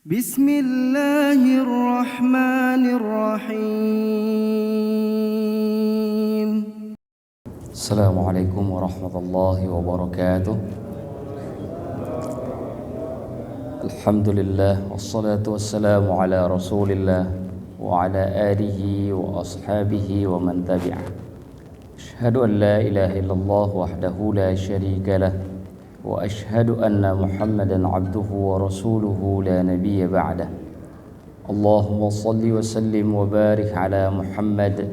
Bismillahirrahmanirrahim. Assalamualaikum warahmatullahi wabarakatuh. Alhamdulillah wassalatu wassalamu ala Rasulillah wa ala alihi wa ashabihi wa man tabi'ah. Asyhadu an la ilaha illallah wahdahu la syarika lah wa asyhadu anna Muhammadan abduhu wa rasuluhu la nabiyya ba'dah. Allahumma salli wa sallim wa barik ala Muhammad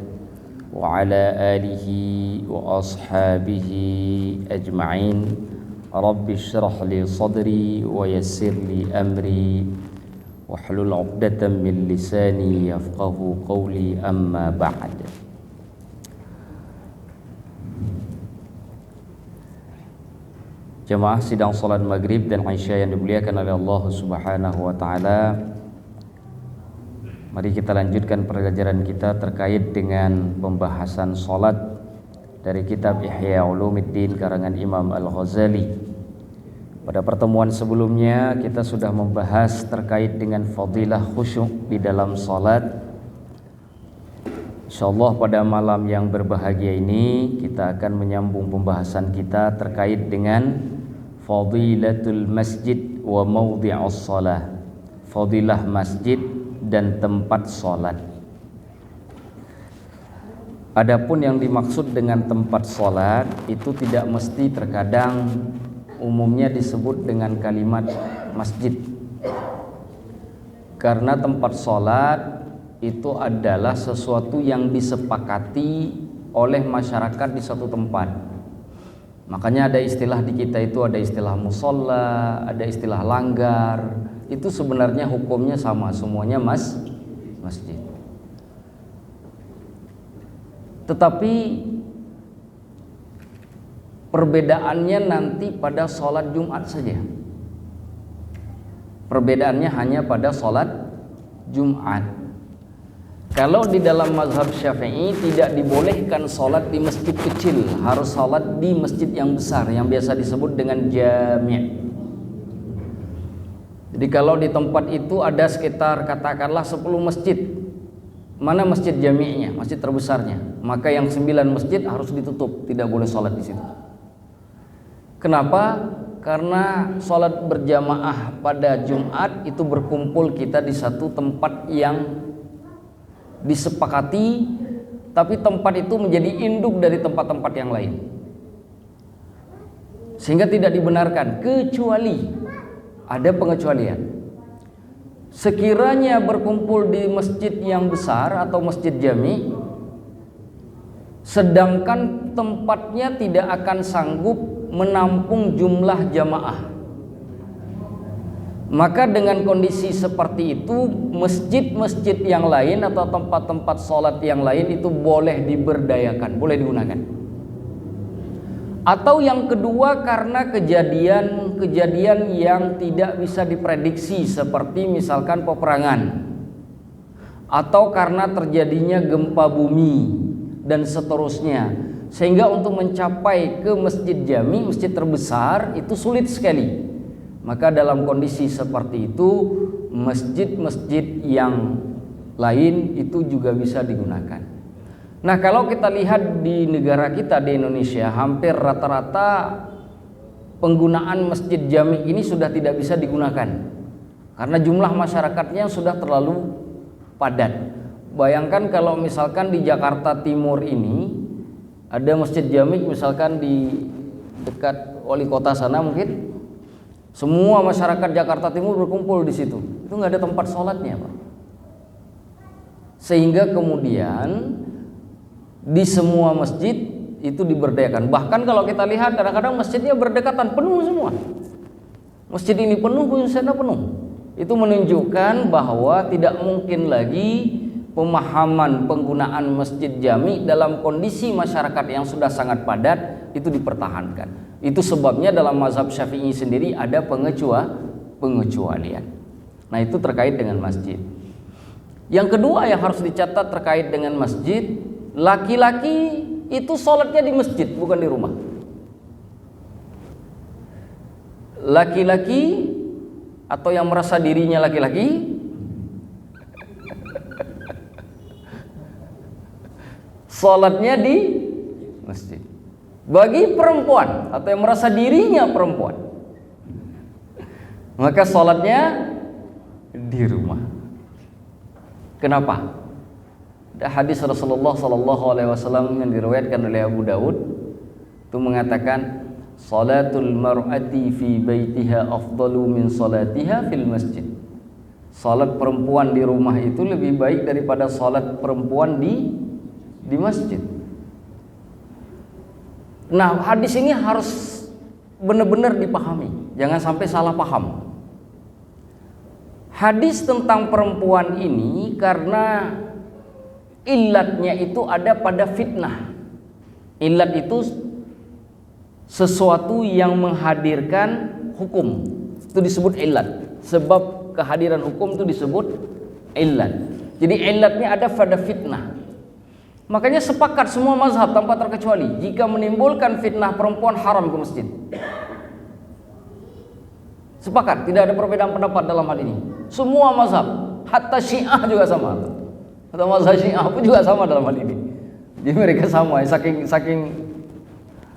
wa ala alihi wa ashabihi ajma'in. Rabbi syrah li sadri wa yassir li amri wahlul 'uqdatam min lisani yafqahu qawli, amma ba'd. Jemaah sidang salat maghrib dan isya yang dimuliakan oleh Allah Subhanahu wa taala, mari kita lanjutkan pelajaran kita terkait dengan pembahasan salat dari kitab Ihya Ulumuddin karangan Imam Al-Ghazali. Pada pertemuan sebelumnya kita sudah membahas terkait dengan fadilah khusyuk di dalam salat. Insyaallah pada malam yang berbahagia ini kita akan menyambung pembahasan kita terkait dengan fadilatul masjid wa maudhi'us shalah. Fadilah masjid dan tempat salat. Adapun yang dimaksud dengan tempat salat itu tidak mesti, terkadang umumnya disebut dengan kalimat masjid. Karena tempat salat itu adalah sesuatu yang disepakati oleh masyarakat di satu tempat. Makanya ada istilah di kita itu, ada istilah musolla, ada istilah langgar. Itu sebenarnya hukumnya sama, semuanya masjid. Tetapi perbedaannya nanti pada sholat Jumat saja. Perbedaannya hanya pada sholat Jumat. Kalau di dalam mazhab Syafi'i tidak dibolehkan sholat di masjid kecil, harus sholat di masjid yang besar yang biasa disebut dengan jami'. Jadi kalau di tempat itu ada sekitar katakanlah 10 masjid, mana masjid jami'nya, masjid terbesarnya, maka yang 9 masjid harus ditutup, tidak boleh sholat di situ. Kenapa? Karena sholat berjamaah pada Jumat itu berkumpul kita di satu tempat yang disepakati, tapi tempat itu menjadi induk dari tempat-tempat yang lain, sehingga tidak dibenarkan, kecuali ada pengecualian. Sekiranya berkumpul di masjid yang besar atau masjid jami, sedangkan tempatnya tidak akan sanggup menampung jumlah jamaah, maka dengan kondisi seperti itu masjid-masjid yang lain atau tempat-tempat sholat yang lain itu boleh diberdayakan, boleh digunakan. Atau yang kedua, karena kejadian-kejadian yang tidak bisa diprediksi seperti misalkan peperangan, atau karena terjadinya gempa bumi dan seterusnya, sehingga untuk mencapai ke masjid jami, masjid terbesar itu sulit sekali. Maka dalam kondisi seperti itu masjid-masjid yang lain itu juga bisa digunakan. Nah, kalau kita lihat di negara kita, di Indonesia, hampir rata-rata penggunaan masjid jami ini sudah tidak bisa digunakan karena jumlah masyarakatnya sudah terlalu padat. Bayangkan kalau misalkan di Jakarta Timur ini ada masjid jami, misalkan di dekat wali kota sana, mungkin semua masyarakat Jakarta Timur berkumpul di situ, itu nggak ada tempat sholatnya, Pak. Sehingga kemudian di semua masjid itu diberdayakan. Bahkan kalau kita lihat kadang-kadang masjidnya berdekatan, penuh semua. Masjid ini penuh, masjid sana penuh. Itu menunjukkan bahwa tidak mungkin lagi pemahaman penggunaan masjid jami dalam kondisi masyarakat yang sudah sangat padat itu dipertahankan. Itu sebabnya dalam mazhab Syafi'i sendiri ada pengecualian. Nah, itu terkait dengan masjid. Yang kedua yang harus dicatat terkait dengan masjid, laki-laki itu sholatnya di masjid, bukan di rumah. Laki-laki atau yang merasa dirinya laki-laki? Salatnya di masjid. Bagi perempuan atau yang merasa dirinya perempuan, maka salatnya di rumah. Kenapa? Ada hadis Rasulullah SAW yang diriwayatkan oleh Abu Daud itu mengatakan, salatul mar'ati fi baitiha afdalu min salatiha fil masjid. Salat perempuan di rumah itu lebih baik daripada salat perempuan di masjid. Nah, hadis ini harus benar-benar dipahami, jangan sampai salah paham. Hadis tentang perempuan ini karena illatnya itu ada pada fitnah. Illat itu sesuatu yang menghadirkan hukum, itu disebut illat. Sebab kehadiran hukum itu disebut illat. Jadi illatnya ada pada fitnah. Makanya sepakat semua mazhab tanpa terkecuali, jika menimbulkan fitnah perempuan haram ke masjid. Sepakat, tidak ada perbedaan pendapat dalam hal ini. Semua mazhab, hatta Syiah juga sama. Atau mazhab Syiah pun juga sama dalam hal ini. Jadi mereka sama, saking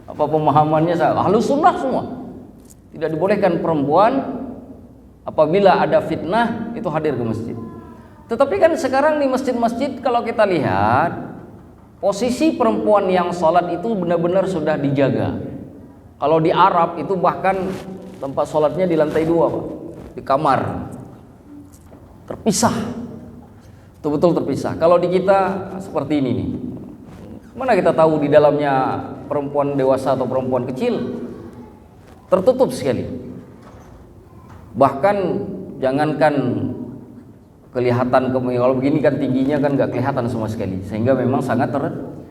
apa pemahamannya, Ahlus Sunnah semua. Tidak dibolehkan perempuan apabila ada fitnah itu hadir ke masjid. Tetapi kan sekarang di masjid-masjid kalau kita lihat, posisi perempuan yang sholat itu benar-benar sudah dijaga. Kalau di Arab itu bahkan tempat sholatnya di lantai 2, Pak, di kamar, terpisah, betul-betul terpisah. Kalau di kita seperti ini nih, mana kita tahu di dalamnya perempuan dewasa atau perempuan kecil, tertutup sekali. Bahkan jangankan kelihatan, kalau begini kan tingginya kan nggak kelihatan sama sekali, sehingga memang sangat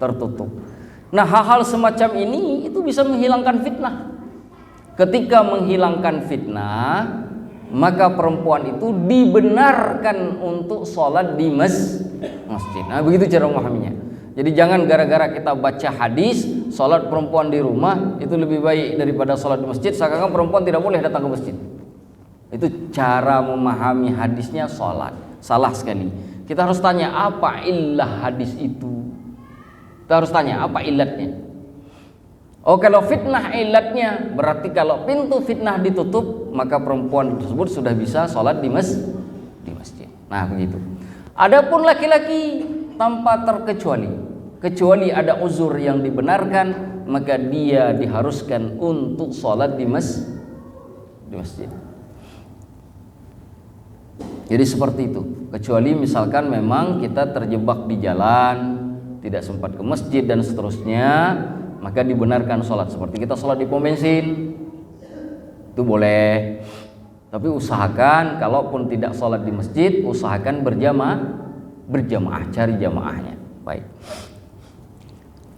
tertutup. Nah, hal-hal semacam ini itu bisa menghilangkan fitnah. Ketika menghilangkan fitnah, maka perempuan itu dibenarkan untuk sholat di masjid. Nah, begitu cara memahaminya. Jadi jangan gara-gara kita baca hadis sholat perempuan di rumah itu lebih baik daripada sholat di masjid, seakan-akan perempuan tidak boleh datang ke masjid. Itu cara memahami hadisnya sholat. Salah sekali. Kita harus tanya apa illah hadis itu. Kita harus tanya apa illatnya. Oh, kalau fitnah illatnya, berarti kalau pintu fitnah ditutup, maka perempuan tersebut sudah bisa sholat di masjid. Nah, begitu. Adapun laki-laki tanpa terkecuali, kecuali ada uzur yang dibenarkan, maka dia diharuskan untuk sholat di masjid. Jadi seperti itu. Kecuali misalkan memang kita terjebak di jalan, tidak sempat ke masjid dan seterusnya, maka dibenarkan sholat. Seperti kita sholat di pom bensin, itu boleh. Tapi usahakan kalaupun tidak sholat di masjid, usahakan berjamaah, cari jamaahnya. Baik.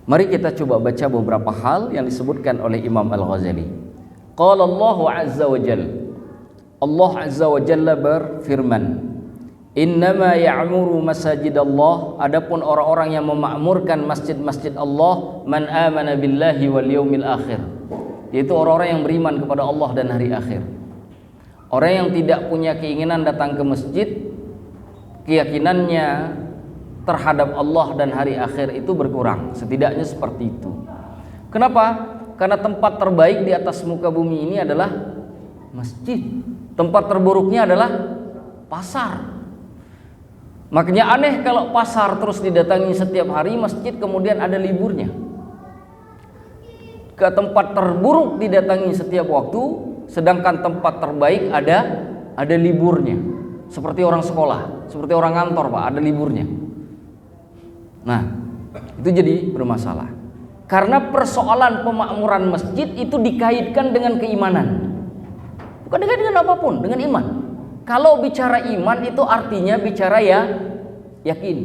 Mari kita coba baca beberapa hal yang disebutkan oleh Imam Al-Ghazali. Qala Allahu Azza wa Jalla, Allah Azza wa Jalla berfirman, innama ya'muru masajidallah, adapun orang-orang yang memakmurkan masjid-masjid Allah, man amana billahi wal yaumil akhir, yaitu orang-orang yang beriman kepada Allah dan hari akhir. Orang yang tidak punya keinginan datang ke masjid, keyakinannya terhadap Allah dan hari akhir itu berkurang, setidaknya seperti itu. Kenapa? Karena tempat terbaik di atas muka bumi ini adalah masjid. Tempat terburuknya adalah pasar. Makanya aneh kalau pasar terus didatangi setiap hari, masjid kemudian ada liburnya. Ke tempat terburuk didatangi setiap waktu, sedangkan tempat terbaik ada liburnya. Seperti orang sekolah, seperti orang kantor, Pak, ada liburnya. Nah, itu jadi bermasalah. Karena persoalan pemakmuran masjid itu dikaitkan dengan keimanan. Bukan dengan apapun, dengan iman. Kalau bicara iman itu artinya bicara yakin.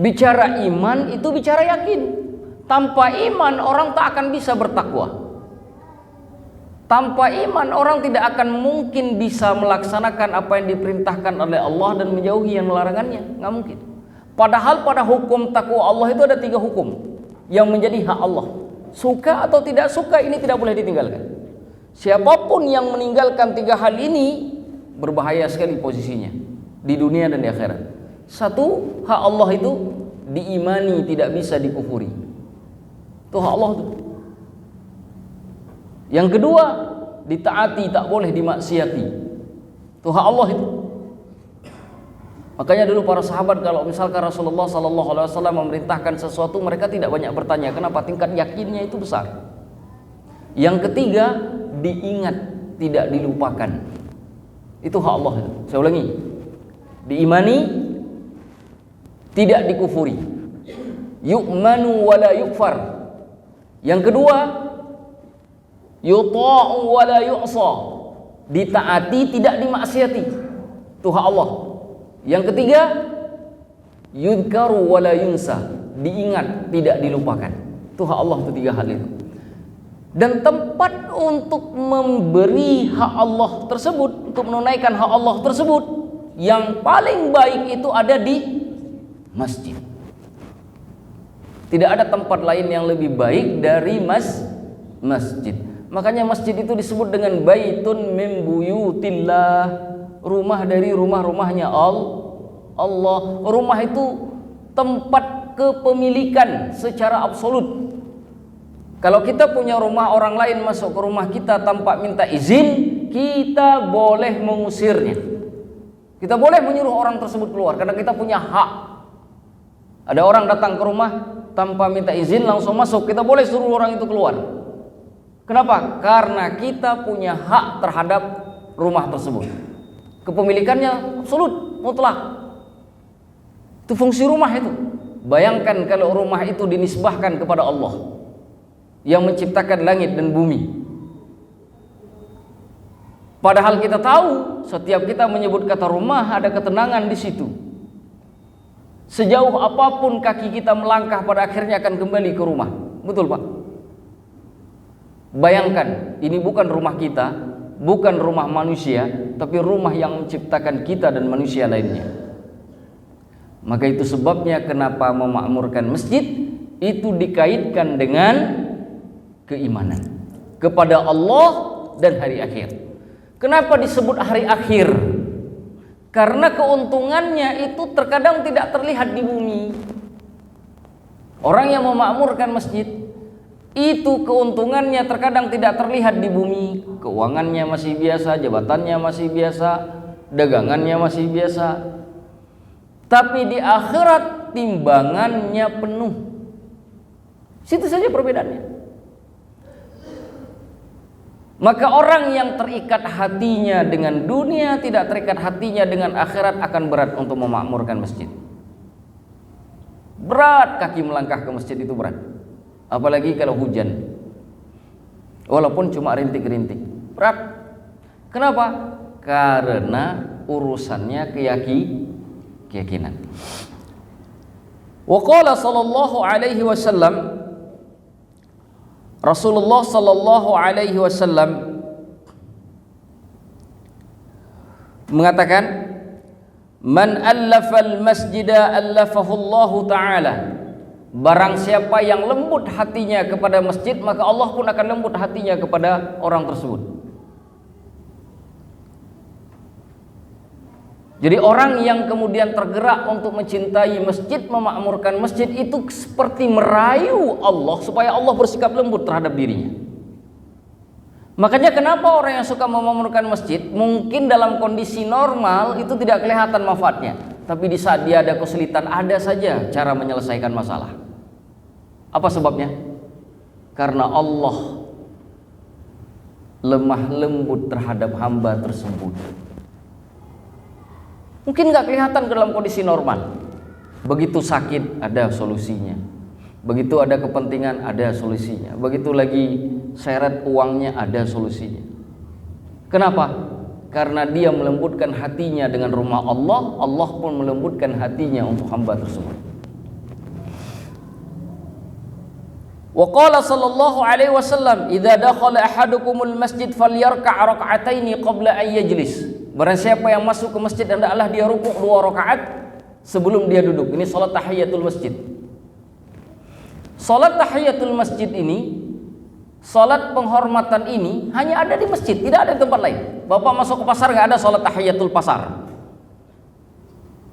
Bicara iman itu bicara yakin. Tanpa iman orang tak akan bisa bertakwa. Tanpa iman orang tidak akan mungkin bisa melaksanakan apa yang diperintahkan oleh Allah dan menjauhi yang melarangannya. Nggak mungkin. Padahal pada hukum takwa Allah itu ada 3 hukum yang menjadi hak Allah. Suka atau tidak suka ini tidak boleh ditinggalkan. Siapapun yang meninggalkan 3 hal ini berbahaya sekali posisinya di dunia dan di akhirat. Satu, hak Allah itu diimani, tidak bisa dikufuri. Itu hak Allah itu. Yang kedua, ditaati, tak boleh dimaksiati. Itu hak Allah itu. Makanya dulu para sahabat kalau misalkan Rasulullah SAW memerintahkan sesuatu, mereka tidak banyak bertanya. Kenapa? Tingkat yakinnya itu besar. Yang ketiga, diingat, tidak dilupakan. Itu hak Allah itu. Saya ulangi. Diimani, tidak dikufuri. Yu'manu wa la yukfar. Yang kedua, yuta'u wa la yu'sa. Ditaati, tidak dimaksiati. Itu hak Allah. Yang ketiga, yudhkaru wa la yunsa. Diingat, tidak dilupakan. Itu hak Allah, itu 3 hal itu. Dan tempat untuk memberi hak Allah tersebut, untuk menunaikan hak Allah tersebut, yang paling baik itu ada di masjid. Tidak ada tempat lain yang lebih baik dari masjid. Makanya masjid itu disebut dengan baitun min buyutillah, rumah dari rumah-rumahnya Allah. Rumah itu tempat kepemilikan secara absolut. Kalau kita punya rumah, orang lain masuk ke rumah kita tanpa minta izin, kita boleh mengusirnya. Kita boleh menyuruh orang tersebut keluar karena kita punya hak. Ada orang datang ke rumah tanpa minta izin langsung masuk, kita boleh suruh orang itu keluar. Kenapa? Karena kita punya hak terhadap rumah tersebut. Kepemilikannya absolut, mutlak. Itu fungsi rumah itu. Bayangkan kalau rumah itu dinisbahkan kepada Allah yang menciptakan langit dan bumi. Padahal kita tahu setiap kita menyebut kata rumah ada ketenangan di situ. Sejauh apapun kaki kita melangkah pada akhirnya akan kembali ke rumah. Betul Pak? Bayangkan, ini bukan rumah kita, bukan rumah manusia, tapi rumah yang menciptakan kita dan manusia lainnya. Maka itu sebabnya kenapa memakmurkan masjid itu dikaitkan dengan keimanan kepada Allah dan hari akhir. Kenapa disebut hari akhir? Karena keuntungannya itu terkadang tidak terlihat di bumi. Orang yang memakmurkan masjid itu keuntungannya terkadang tidak terlihat di bumi. Keuangannya masih biasa, jabatannya masih biasa, dagangannya masih biasa. Tapi di akhirat timbangannya penuh. Situ saja perbedaannya. Maka orang yang terikat hatinya dengan dunia, tidak terikat hatinya dengan akhirat, akan berat untuk memakmurkan masjid. Berat kaki melangkah ke masjid itu berat. Apalagi kalau hujan. Walaupun cuma rintik-rintik. Berat. Kenapa? Karena urusannya keyakinan. Wa qala sallallahu alaihi wasallam, Rasulullah sallallahu alaihi wasallam mengatakan, man allafal masjida allafahu Allah taala. Barang siapa yang lembut hatinya kepada masjid, maka Allah pun akan lembut hatinya kepada orang tersebut. Jadi orang yang kemudian tergerak untuk mencintai masjid, memakmurkan masjid, itu seperti merayu Allah supaya Allah bersikap lembut terhadap dirinya. Makanya kenapa orang yang suka memakmurkan masjid mungkin dalam kondisi normal itu tidak kelihatan manfaatnya, tapi di saat dia ada kesulitan ada saja cara menyelesaikan masalah. Apa sebabnya? Karena Allah lemah lembut terhadap hamba tersebut. Mungkin nggak kelihatan dalam kondisi normal. Begitu sakit ada solusinya. Begitu ada kepentingan ada solusinya. Begitu lagi seret uangnya ada solusinya. Kenapa? Karena dia melembutkan hatinya dengan rumah Allah, Allah pun melembutkan hatinya untuk hamba tersebut. Wa qala sallallahu alaihi wasallam, idza dakhala ahadukumul masjid falyarka' rak'ataini qabla an yajlis. Barang siapa yang masuk ke masjid, hendaklah dia rukuk 2 rakaat sebelum dia duduk. Ini salat tahiyatul masjid. Salat tahiyatul masjid ini Salat penghormatan ini hanya ada di masjid, tidak ada di tempat lain. Bapak masuk ke pasar nggak ada salat tahiyatul pasar.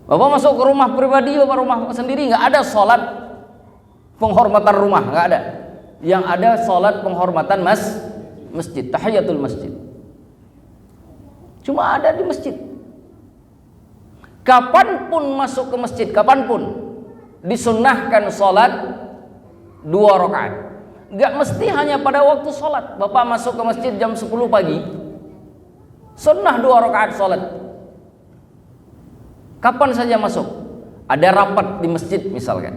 Bapak masuk ke rumah pribadi, bapak rumah sendiri nggak ada salat penghormatan rumah, nggak ada. Yang ada salat penghormatan masjid, tahiyatul masjid. Cuma ada di masjid. Kapanpun masuk ke masjid, kapanpun disunnahkan salat 2 rakaat. Gak mesti hanya pada waktu sholat. Bapak masuk ke masjid jam 10 pagi, sunnah 2 rakaat sholat. Kapan saja masuk. Ada rapat di masjid misalkan,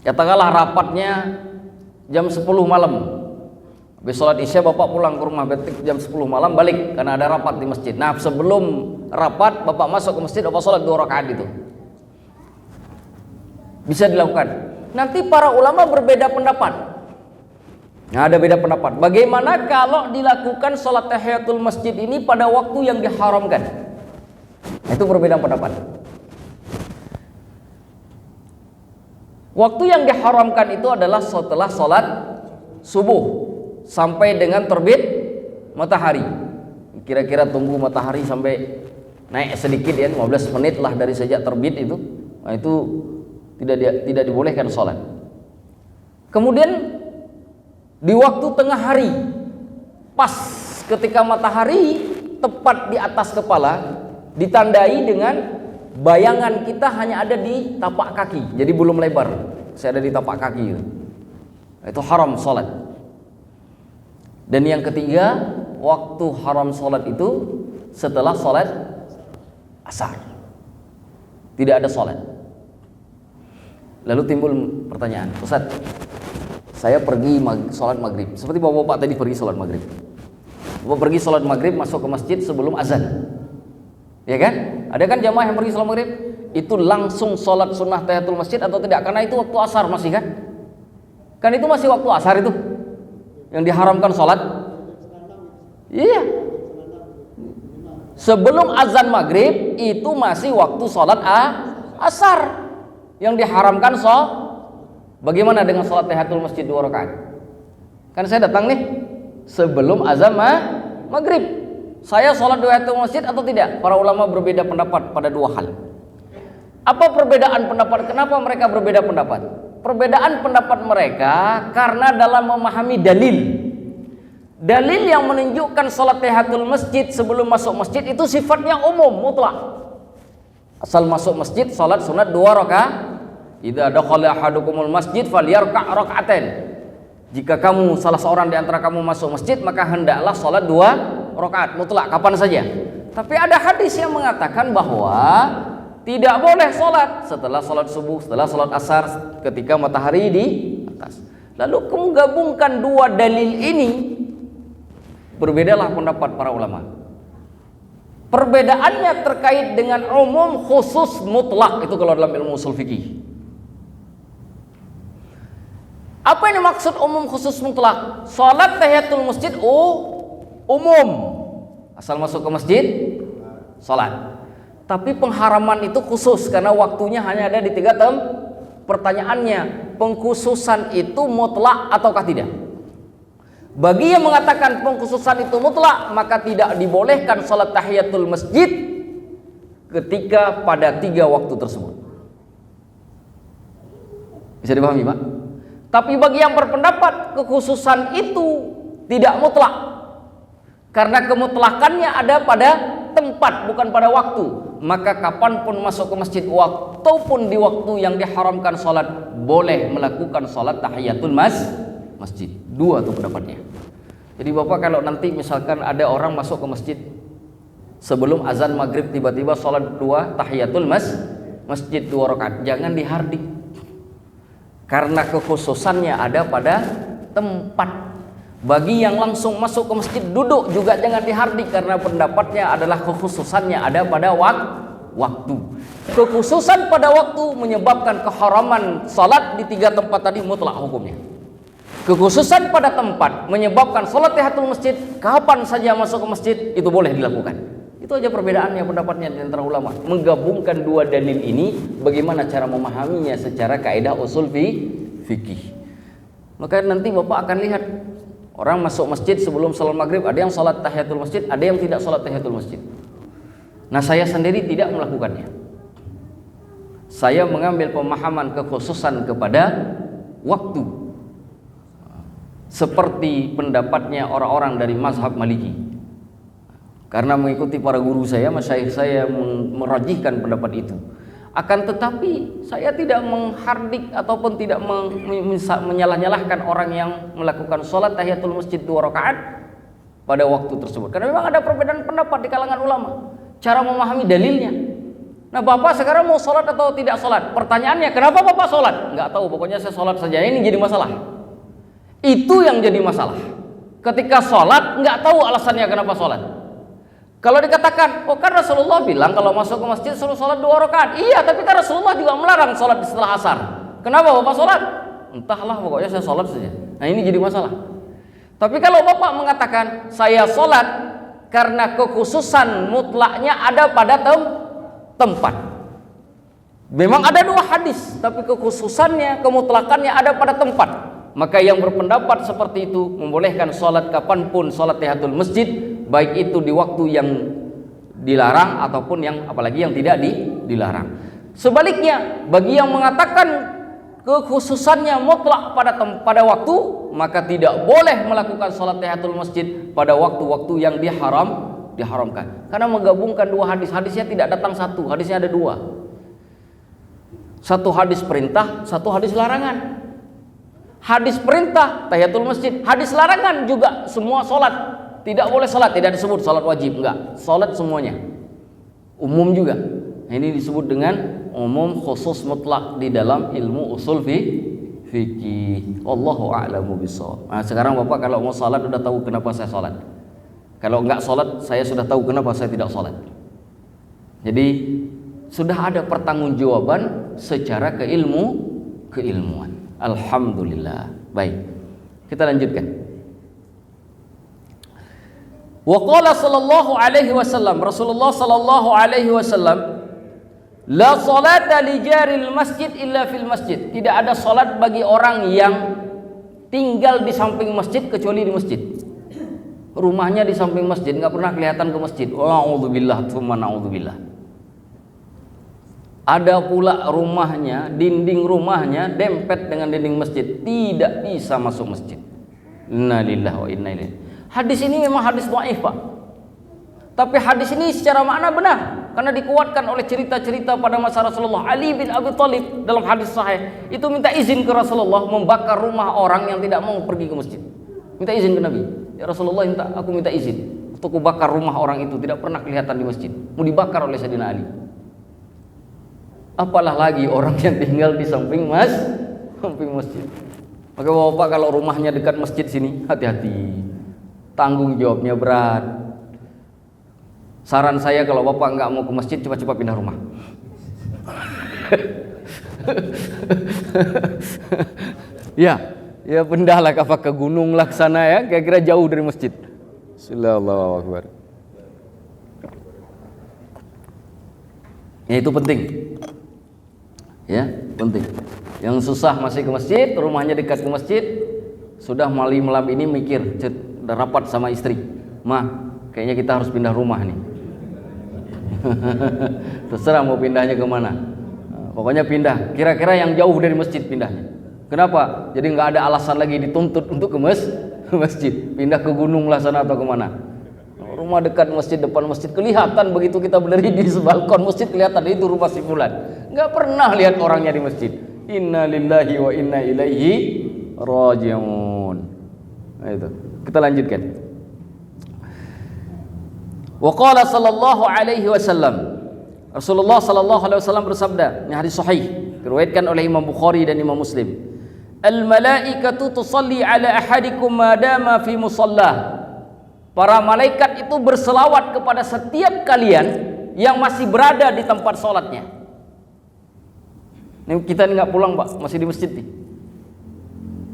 katakanlah rapatnya jam 10 malam. Habis sholat isya bapak pulang ke rumah betik jam 10 malam balik karena ada rapat di masjid. Nah sebelum rapat bapak masuk ke masjid, bapak sholat 2 rakaat itu. Bisa dilakukan. Nanti para ulama berbeda pendapat. Nah, ada beda pendapat. Bagaimana kalau dilakukan sholat tahiyatul masjid ini pada waktu yang diharamkan? Itu berbeda pendapat. Waktu yang diharamkan itu adalah setelah sholat subuh sampai dengan terbit matahari. Kira-kira tunggu matahari sampai naik sedikit ya, 15 menit lah dari sejak terbit itu. Nah, itu tidak dibolehkan sholat. Kemudian di waktu tengah hari, pas ketika matahari tepat di atas kepala, ditandai dengan bayangan kita hanya ada di tapak kaki, jadi belum lebar, saya ada di tapak kaki itu haram sholat. Dan yang ketiga, waktu haram sholat itu setelah sholat asar, tidak ada sholat. Lalu timbul pertanyaan, Ustaz, saya pergi sholat maghrib, seperti bapak-bapak tadi pergi sholat maghrib. Bapak pergi sholat maghrib masuk ke masjid sebelum azan, ya kan? Ada kan jamaah yang pergi sholat maghrib itu langsung sholat sunnah tahiyatul masjid atau tidak? Karena itu waktu asar masih kan? Kan itu masih waktu asar itu yang diharamkan sholat. Iya. Sebelum azan maghrib itu masih waktu sholat asar. Yang diharamkan bagaimana dengan sholat tahiyatul masjid 2 rakaat? Kan saya datang nih sebelum azan maghrib, saya sholat tahiyatul masjid atau tidak? Para ulama berbeda pendapat pada 2 hal. Apa perbedaan pendapat? Kenapa mereka berbeda pendapat? Perbedaan pendapat mereka karena dalam memahami dalil yang menunjukkan sholat tahiyatul masjid sebelum masuk masjid itu sifatnya umum, mutlak. Asal masuk masjid sholat sunat 2 rakaat. Idza dakhala ahadukumul masjid falyarka' raka'atain. Jika kamu salah seorang di antara kamu masuk masjid, maka hendaklah sholat 2 rakaat mutlak kapan saja. Tapi ada hadis yang mengatakan bahwa tidak boleh sholat setelah sholat subuh, setelah sholat asar, ketika matahari di atas. Lalu kamu gabungkan 2 dalil ini, berbedalah pendapat para ulama. Perbedaannya terkait dengan umum khusus mutlak, itu kalau dalam ilmu usul fikih. Apa yang dimaksud umum khusus mutlak? Salat tahiyatul masjid umum, asal masuk ke masjid salat. Tapi pengharaman itu khusus karena waktunya hanya ada di 3 pertanyaannya, pengkhususan itu mutlak ataukah tidak? Bagi yang mengatakan pengkhususan itu mutlak, maka tidak dibolehkan salat tahiyatul masjid ketika pada 3 waktu tersebut. Bisa dipahami, Pak? Tapi bagi yang berpendapat kekhususan itu tidak mutlak, karena kemutlakannya ada pada tempat bukan pada waktu, maka kapanpun masuk ke masjid ataupun di waktu yang diharamkan salat boleh melakukan salat tahiyatul masjid. 2 tuh pendapatnya. Jadi bapak kalau nanti misalkan ada orang masuk ke masjid sebelum azan maghrib tiba-tiba sholat 2 tahiyatul masjid 2 rakaat, jangan dihardik, karena kekhususannya ada pada tempat. Bagi yang langsung masuk ke masjid duduk juga jangan dihardik, karena pendapatnya adalah kekhususannya ada pada waktu. Kekhususan pada waktu menyebabkan keharaman salat di 3 tempat tadi mutlak hukumnya. Kekhususan pada tempat menyebabkan sholat tahiyatul masjid kapan saja masuk ke masjid itu boleh dilakukan. Itu aja perbedaannya pendapatnya di antara ulama. Menggabungkan 2 dalil ini, bagaimana cara memahaminya secara kaidah usul fikih. Maka nanti Bapak akan lihat orang masuk masjid sebelum salat maghrib, ada yang salat tahiyatul masjid, ada yang tidak salat tahiyatul masjid. Nah, saya sendiri tidak melakukannya. Saya mengambil pemahaman kekhususan kepada waktu, seperti pendapatnya orang-orang dari mazhab Maliki. Karena mengikuti para guru saya, masyayikh saya merajihkan pendapat itu. Akan tetapi saya tidak menghardik ataupun tidak menyalah-nyalahkan orang yang melakukan sholat tahiyatul masjid 2 rakaat pada waktu tersebut. Karena memang ada perbedaan pendapat di kalangan ulama, cara memahami dalilnya. Nah, Bapak sekarang mau sholat atau tidak sholat? Pertanyaannya, kenapa Bapak sholat? Nggak tahu, pokoknya saya sholat saja. Ini jadi masalah. Itu yang jadi masalah. Ketika sholat nggak tahu alasannya kenapa sholat. Kalau dikatakan, oh kan Rasulullah bilang kalau masuk ke masjid suruh sholat 2 rakaat. Iya, tapi kan Rasulullah juga melarang sholat setelah asar. Kenapa Bapak sholat? Entahlah, pokoknya saya sholat saja. Nah, ini jadi masalah. Tapi kalau Bapak mengatakan saya sholat karena kekhususan mutlaknya ada pada tempat. Memang ada 2 hadis, tapi kekhususannya, kemutlakannya ada pada tempat. Maka yang berpendapat seperti itu membolehkan sholat kapanpun, sholat tahiyatul masjid, baik itu di waktu yang dilarang ataupun yang apalagi yang tidak dilarang. Sebaliknya, bagi yang mengatakan kekhususannya mutlak pada waktu, maka tidak boleh melakukan sholat tahiyatul masjid pada waktu-waktu yang diharamkan. Karena menggabungkan 2 hadis, hadisnya tidak datang satu, hadisnya ada 2. Satu hadis perintah, satu hadis larangan. Hadis perintah tahiyatul masjid, hadis larangan juga semua sholat. Tidak boleh sholat, tidak disebut sholat wajib, enggak. Sholat semuanya, umum juga. Ini disebut dengan umum khusus mutlak di dalam ilmu usul fikih. Wallahu a'lamu bishawab. Nah, sekarang Bapak kalau mau sholat udah tahu kenapa saya sholat. Kalau enggak sholat, saya sudah tahu kenapa saya tidak sholat. Jadi sudah ada pertanggungjawaban secara keilmuan. Alhamdulillah. Baik, kita lanjutkan. Wa qala sallallahu alaihi wasallam, Rasulullah sallallahu alaihi wasallam, la salata li jaril masjid illa fil masjid. Tidak ada salat bagi orang yang tinggal di samping masjid kecuali di masjid. Rumahnya di samping masjid, enggak pernah kelihatan ke masjid. A'udzubillah, tsumma na'udzubillah. Ada pula rumahnya, dinding rumahnya dempet dengan dinding masjid, tidak bisa masuk masjid. Inna lillahi wa inna ilaihi. Hadis ini memang hadis dhaif, Pak. Tapi hadis ini secara makna benar karena dikuatkan oleh cerita-cerita pada masa Rasulullah. Ali bin Abi Thalib dalam hadis sahih itu minta izin ke Rasulullah membakar rumah orang yang tidak mau pergi ke masjid. Minta izin ke Nabi. Ya Rasulullah, aku minta izin untuk kubakar rumah orang itu, tidak pernah kelihatan di masjid. Mau dibakar oleh Sayyidina Ali. Apalah lagi orang yang tinggal di samping masjid. Maka Bapak kalau rumahnya dekat masjid sini, hati-hati. Tanggung jawabnya berat. Saran saya kalau Bapak nggak mau ke masjid, cepat-cepat pindah rumah. Ya pindahlah ke gunung lah ke sana ya, kira-kira jauh dari masjid. Allahu Akbar. Ya, itu penting. Ya, penting. Yang susah masih ke masjid, rumahnya dekat ke masjid, sudah malam ini mikir, udah rapat sama istri, "Ma, kayaknya kita harus pindah rumah nih." Terserah mau pindahnya kemana. Pokoknya pindah. Kira-kira yang jauh dari masjid pindahnya. Kenapa? Jadi nggak ada alasan lagi dituntut untuk ke masjid. Pindah ke gunung lah sana atau kemana. Rumah dekat masjid, depan masjid, kelihatan begitu kita berdiri di balkon masjid, kelihatan itu rumah si fulan. Nggak pernah lihat orangnya di masjid. Inna lillahi wa inna ilaihi raji'un. Nah, itu. Kita lanjutkan. Wa qala sallallahu alaihi wasallam, Rasulullah sallallahu alaihi wasallam bersabda, ini hadis sahih diriwayatkan oleh Imam Bukhari dan Imam Muslim. Al malaikatu tusalli ala ahadikum ma dama fi musallah. Para malaikat itu berselawat kepada setiap kalian yang masih berada di tempat sholatnya. Ini kita nggak pulang, Pak, masih di masjid nih.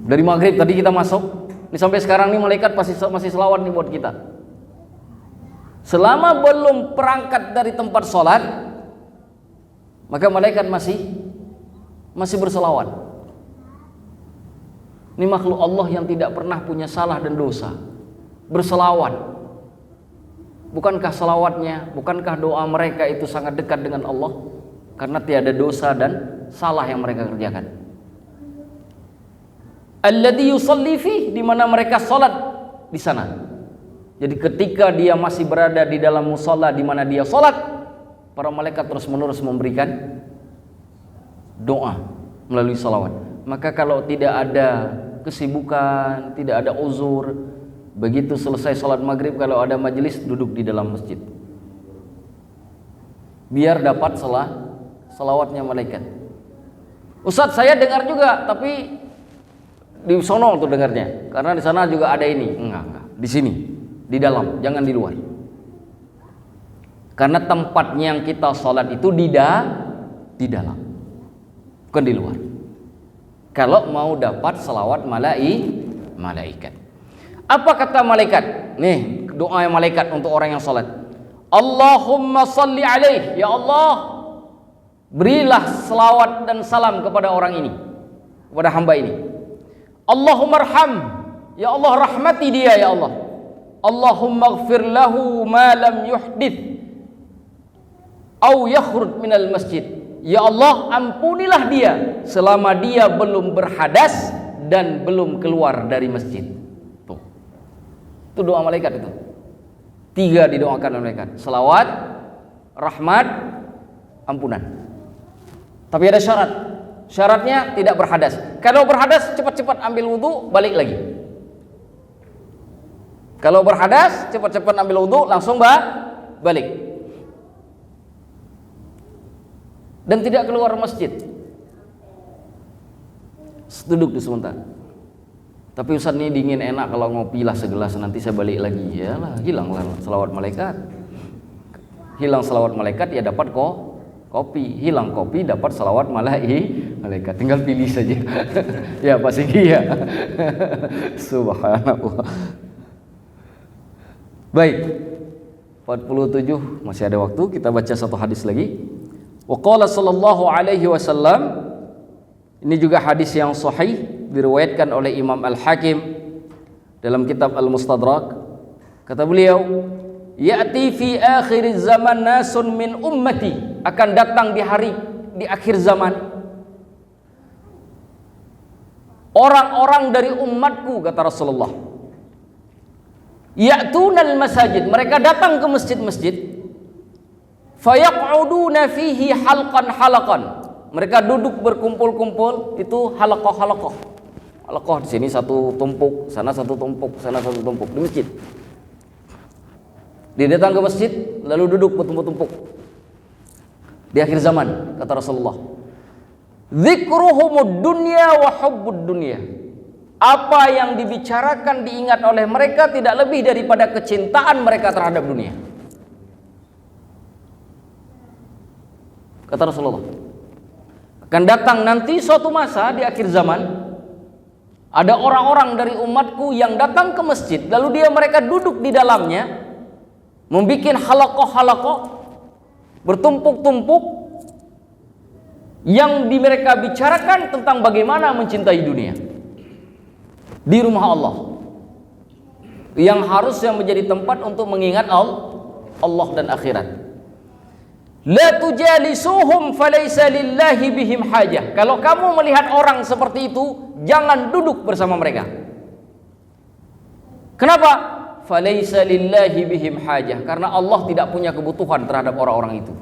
Dari maghrib tadi kita masuk, ini sampai sekarang nih malaikat masih selawat nih buat kita. Selama belum berangkat dari tempat sholat, maka malaikat masih berselawat. Ini makhluk Allah yang tidak pernah punya salah dan dosa. Berselawat. Bukankah selawatnya, bukankah doa mereka itu sangat dekat dengan Allah? Karena tiada dosa dan salah yang mereka kerjakan. Alladzi yusalli fi, di mana mereka salat di sana. Jadi ketika dia masih berada di dalam musalla di mana dia salat, para malaikat terus-menerus memberikan doa melalui salawat. Maka kalau tidak ada kesibukan, tidak ada uzur, begitu selesai salat maghrib kalau ada majelis, duduk di dalam masjid. Biar dapat salawatnya malaikat. Ustadz, saya dengar juga, tapi di sono tuh dengarnya, karena di sana juga ada ini. Enggak, di sini, di dalam, jangan di luar. Karena tempatnya yang kita sholat itu di dalam, bukan di luar. Kalau mau dapat salawat malaikat. Apa kata malaikat? Nih doa yang malaikat untuk orang yang sholat. Allahumma salli alaih, ya Allah, berilah selawat dan salam kepada orang ini, kepada hamba ini. Allahumma arham, ya Allah rahmati dia ya Allah. Allahumma ighfir lahu ma lam yuhdith au yakhruj minal masjid. Ya Allah, ampunilah dia selama dia belum berhadas dan belum keluar dari masjid. Tuh. Itu doa malaikat itu. 3 didoakan oleh malaikat. Selawat, rahmat, ampunan. Tapi ada syarat. Syaratnya tidak berhadas. Kalau berhadas, cepat-cepat ambil wudu, balik lagi. Kalau berhadas, cepat-cepat ambil wudu, langsung balik. Dan tidak keluar masjid. Duduk di sebentar. Tapi Ustaz ini dingin enak kalau ngopi lah segelas, nanti saya balik lagi. Yalah, hilang selawat malaikat. Hilang selawat malaikat, ya dapat kopi. Hilang kopi, dapat selawat malaikat. Tinggal pilih saja. Ya Pak Sigi ya. Subhanallah. Baik, 47 masih ada waktu, kita baca satu hadis lagi. Wa qala sallallahu alaihi wasallam, ini juga hadis yang sahih diriwayatkan oleh Imam Al-Hakim dalam kitab Al-Mustadrak. Kata beliau, ya'ti fi akhir zaman nasun min ummati, akan datang di akhir zaman orang-orang dari umatku, kata Rasulullah. Ya'tunal masajid, mereka datang ke masjid-masjid. Fayaq'uduna fihi halaqan. Mereka duduk berkumpul-kumpul, itu halaqah. Halaqah di sini satu tumpuk, sana satu tumpuk, sana satu tumpuk di masjid. Dia datang ke masjid lalu duduk bertumpuk-tumpuk. Di akhir zaman, kata Rasulullah, dzikruhumud dunya wa hubbud dunya. Apa yang dibicarakan, diingat oleh mereka tidak lebih daripada kecintaan mereka terhadap dunia. Kata Rasulullah, akan datang nanti suatu masa di akhir zaman, ada orang-orang dari umatku yang datang ke masjid, lalu mereka duduk di dalamnya, membuat halaqah, bertumpuk-tumpuk, yang mereka bicarakan tentang bagaimana mencintai dunia di rumah Allah, yang harusnya menjadi tempat untuk mengingat Allah dan akhirat. La tujalisuhum falaysa lillahi bihim hajah. Kalau kamu melihat orang seperti itu, jangan duduk bersama mereka. Kenapa? Falaysa lillahi bihim hajah, karena Allah tidak punya kebutuhan terhadap orang-orang itu.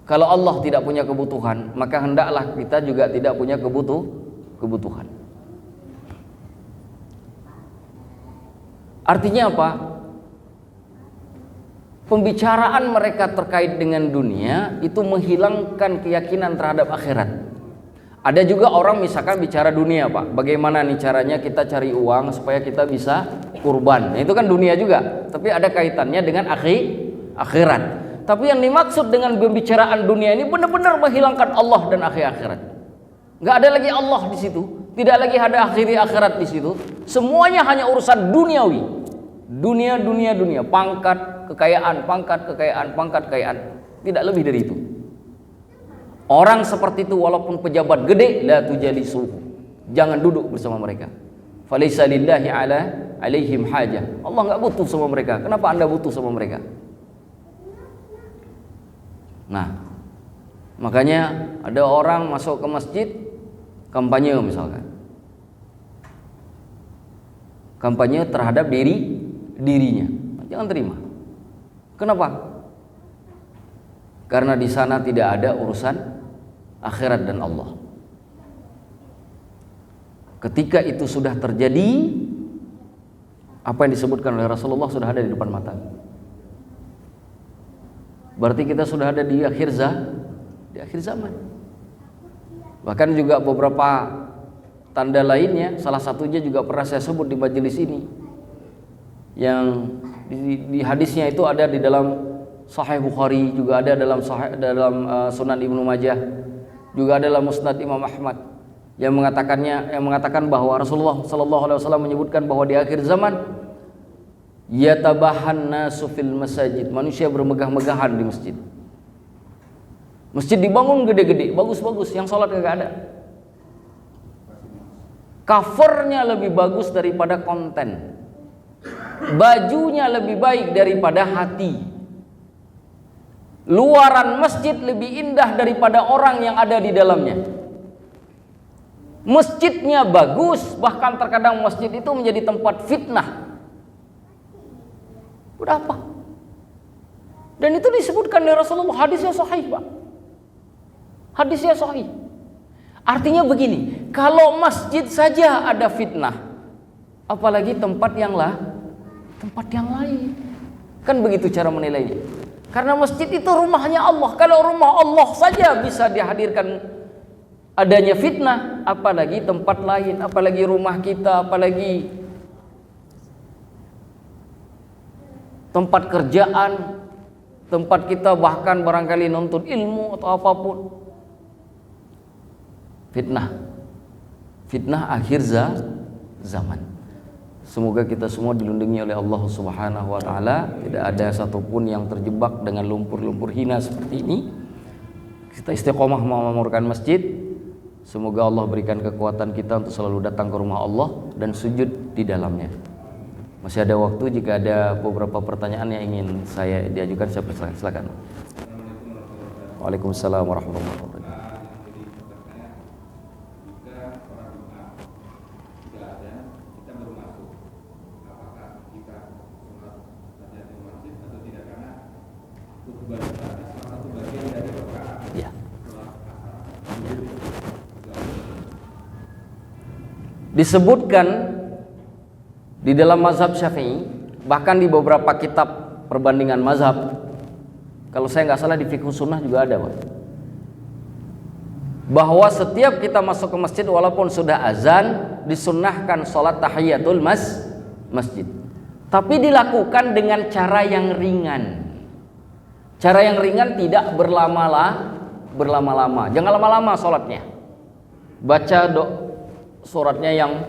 Kalau Allah tidak punya kebutuhan, maka hendaklah kita juga tidak punya kebutuhan. Artinya apa? Pembicaraan mereka terkait dengan dunia itu menghilangkan keyakinan terhadap akhirat. Ada juga orang misalkan bicara dunia, Pak, bagaimana nih caranya kita cari uang supaya kita bisa kurban. Nah, itu kan dunia juga, tapi ada kaitannya dengan akhirat. Tapi yang dimaksud dengan pembicaraan dunia ini benar-benar menghilangkan Allah dan akhirat. Nggak ada lagi Allah di situ, tidak lagi ada akhirat di situ. Semuanya hanya urusan duniawi. Dunia, pangkat, kekayaan. Tidak lebih dari itu. Orang seperti itu walaupun pejabat gede, la tujalisuhu, Jangan duduk bersama mereka. Falaisa lillahi alaihim hajah. Allah enggak butuh sama mereka. Kenapa Anda butuh sama mereka? Nah, makanya ada orang masuk ke masjid kampanye misalkan. Kampanye terhadap dirinya. Jangan terima. Kenapa? Karena di sana tidak ada urusan akhirat dan Allah. Ketika itu sudah terjadi, apa yang disebutkan oleh Rasulullah sudah ada di depan mata. Berarti kita sudah ada di akhir zaman. Bahkan juga beberapa tanda lainnya, salah satunya juga pernah saya sebut di majelis ini, yang di hadisnya itu ada di dalam Sahih Bukhari, juga ada dalam Sunan Ibnu Majah, juga ada dalam Musnad Imam Ahmad, yang mengatakan bahwa Rasulullah sallallahu alaihi wasallam menyebutkan bahwa di akhir zaman yatabahan nasu fil masajid, manusia bermegah-megahan di masjid. Masjid dibangun gede-gede, bagus-bagus, yang sholat kagak ada. Covernya lebih bagus daripada konten, bajunya lebih baik daripada hati, luaran masjid lebih indah daripada orang yang ada di dalamnya. Masjidnya bagus, bahkan terkadang masjid itu menjadi tempat fitnah. Udah apa? Dan itu disebutkan oleh Rasulullah, hadisnya sahih, Pak. Hadisnya sahih. Artinya begini, kalau masjid saja ada fitnah, apalagi tempat yang lain. Kan begitu cara menilainya. Karena masjid itu rumahnya Allah. Kalau rumah Allah saja bisa dihadirkan adanya fitnah, apalagi tempat lain, apalagi rumah kita, apalagi tempat kerjaan, tempat kita bahkan barangkali nuntut ilmu atau apapun. Fitnah akhir zaman. Semoga kita semua dilindungi oleh Allah Subhanahu wa taala, tidak ada satupun yang terjebak dengan lumpur-lumpur hina seperti ini. Kita istiqomah memamurkan masjid. Semoga Allah berikan kekuatan kita untuk selalu datang ke rumah Allah dan sujud di dalamnya. Masih ada waktu, jika ada beberapa pertanyaan yang ingin saya diajukan, saya persilakan. Silakan. Waalaikumsalam warahmatullahi wabarakatuh. Disebutkan di dalam mazhab Syafi'i, bahkan di beberapa kitab perbandingan mazhab, kalau saya nggak salah di Fiqh Sunnah juga ada, Pak, bahwa setiap kita masuk ke masjid walaupun sudah azan, disunnahkan sholat tahiyatul masjid, tapi dilakukan dengan cara yang ringan. Cara yang ringan, tidak berlama-lama. Jangan lama-lama sholatnya. Baca suratnya yang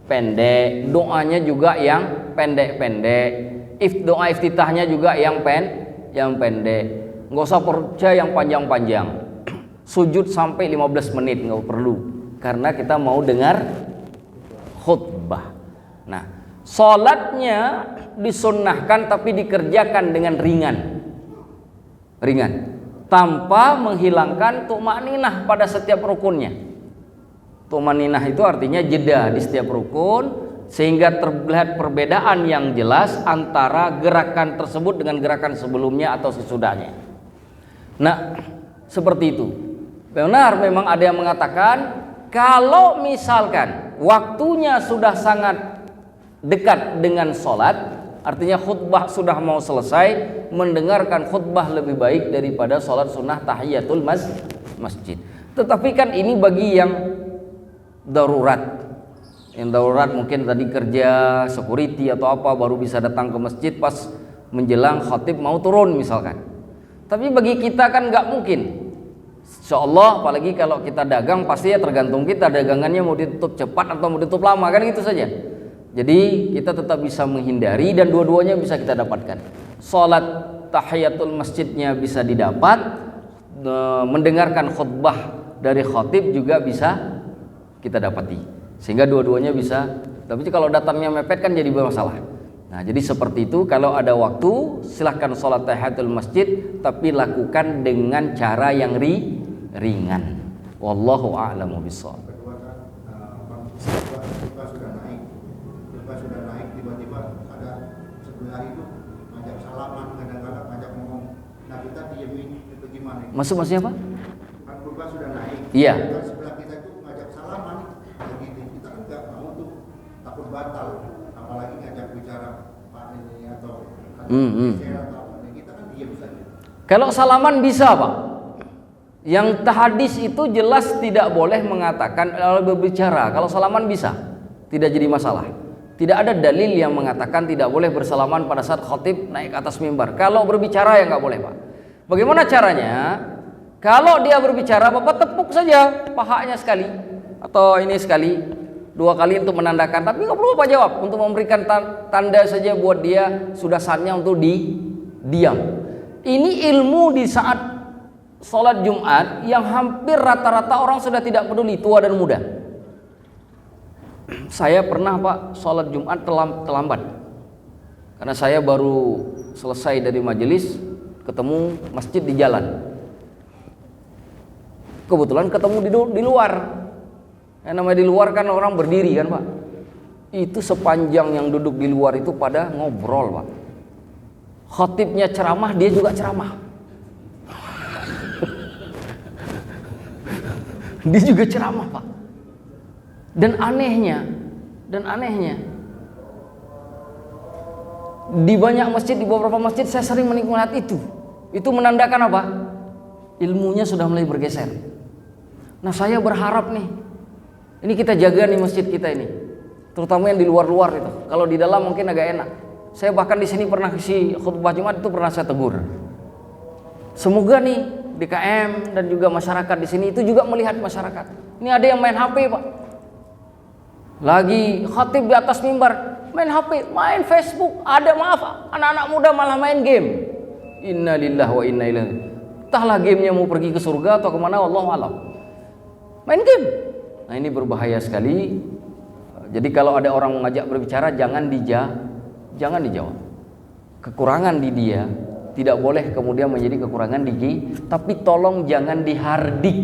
pendek, doanya juga yang pendek-pendek, doa iftitahnya juga yang pendek. Nggak usah baca yang panjang-panjang. Sujud sampai 15 menit nggak perlu, karena kita mau dengar khutbah. Nah, sholatnya disunnahkan tapi dikerjakan dengan ringan, tanpa menghilangkan tumaninah pada setiap rukunnya. Tumaninah itu artinya jeda di setiap rukun, sehingga terlihat perbedaan yang jelas antara gerakan tersebut dengan gerakan sebelumnya atau sesudahnya. Nah, seperti itu. Benar, memang ada yang mengatakan kalau misalkan waktunya sudah sangat dekat dengan sholat, artinya khutbah sudah mau selesai, mendengarkan khutbah lebih baik daripada sholat sunnah tahiyatul masjid. Tetapi kan ini bagi yang darurat. Yang darurat mungkin tadi kerja security atau apa, baru bisa datang ke masjid pas menjelang khatib mau turun misalkan. Tapi bagi kita kan nggak mungkin. Insyaallah, apalagi kalau kita dagang, pasti ya tergantung kita dagangannya mau ditutup cepat atau mau ditutup lama, kan gitu saja. Jadi kita tetap bisa menghindari, dan dua-duanya bisa kita dapatkan. Salat tahiyatul masjidnya bisa didapat, mendengarkan khutbah dari khatib juga bisa kita dapati. sehingga dua-duanya bisa. Tapi kalau datangnya mepet kan jadi bermasalah. Nah, jadi seperti itu. Kalau ada waktu silahkan sholat tahiyatul masjid, tapi lakukan dengan cara yang ringan. Wallahu a'lamu bishawab. Kedua kan, khutbah sudah naik, tiba-tiba ada sebelah itu ngajak salaman, kadang-kadang ngajak ngomong. Nah kita diemin itu gimana? Maksudnya apa? Kan khutbah sudah naik. Iya. Kan sebelah kita itu ngajak salaman, begitu. Kita kan nggak mau tuh, takut batal, apalagi ngajak bicara Pak ini atau atau apa. Kita kan diam saja. Kalau salaman bisa, Pak. Yang hadis itu jelas tidak boleh mengatakan berbicara. Kalau salaman bisa, tidak jadi masalah. Tidak ada dalil yang mengatakan tidak boleh bersalaman pada saat khatib naik ke atas mimbar. Kalau berbicara ya nggak boleh, Pak. Bagaimana caranya? Kalau dia berbicara, Bapak tepuk saja pahanya sekali atau ini sekali, 2 kali untuk menandakan. Tapi nggak perlu Bapak jawab, untuk memberikan tanda saja buat dia sudah saatnya untuk diam. Ini ilmu di saat sholat Jumat yang hampir rata-rata orang sudah tidak peduli, tua dan muda. Saya pernah, Pak, sholat Jumat terlambat karena saya baru selesai dari majelis, ketemu masjid di jalan. Kebetulan ketemu di luar. Yang namanya di luar kan orang berdiri kan, Pak. Itu sepanjang yang duduk di luar itu pada ngobrol, Pak. Khatibnya ceramah, dia juga ceramah. Dia juga ceramah, Pak. Dan anehnya di banyak masjid, di beberapa masjid saya sering menikmati itu. Itu menandakan apa? Ilmunya sudah mulai bergeser. Nah, saya berharap nih, ini kita jaga nih masjid kita ini, terutama yang di luar-luar itu. Kalau di dalam mungkin agak enak. Saya bahkan di sini pernah isi khutbah Jumat itu pernah saya tegur. Semoga nih DKM dan juga masyarakat di sini itu juga melihat masyarakat. Ini ada yang main HP, Pak. Lagi khatib di atas mimbar, main HP, main Facebook. Ada, maaf, anak-anak muda malah main game. Inna lillahi wa inna ilaihi. Entahlah gamenya mau pergi ke surga atau kemana, wallahu alam. Main game. Nah, ini berbahaya sekali. Jadi kalau ada orang mengajak berbicara, jangan dijawab. Kekurangan di dia tidak boleh kemudian menjadi kekurangan tapi tolong jangan dihardik,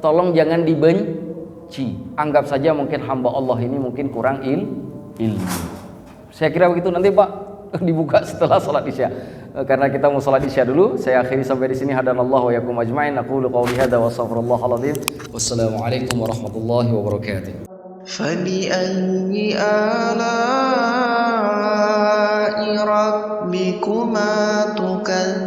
tolong jangan dibenci. Anggap saja mungkin hamba Allah ini mungkin kurang ilmu. Saya kira begitu. Nanti Pak dibuka setelah salat Isya. Karena kita mau salat Isya dulu, saya akhiri sampai di sini. Hadanallahu wa yakum ajmain. Aqulu qawli hadza wa astaghfirullahal azim. Wassalamualaikum warahmatullahi wabarakatuh. فبأي آلاء ربكما تكذبان